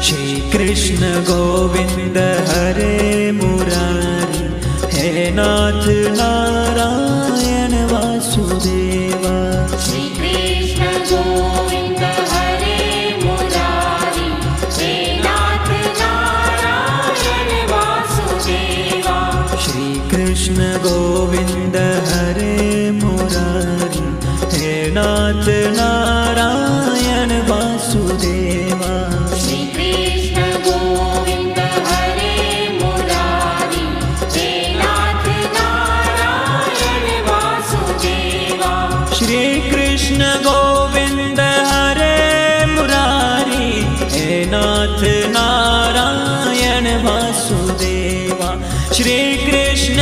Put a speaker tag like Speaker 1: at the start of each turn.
Speaker 1: श्री कृष्ण गोविंद हरे मुरारी, हे नाथ नारायण वासुदेवा।
Speaker 2: श्री कृष्ण गोविंद हरे मुरारी, हे नाथ नारायण वासुदेवा।
Speaker 1: श्री कृष्ण गोविंद हरे मुरारी, हे नाथ नारायण वासुदेवा।
Speaker 2: श्री कृष्ण गोविंद हरे मुरारी, हे नाथ नारायण वासुदेवा।
Speaker 1: श्री कृष्ण गोविंद हरे मुरारी, हे नाथ नारायण वासुदेवा। श्री कृष्ण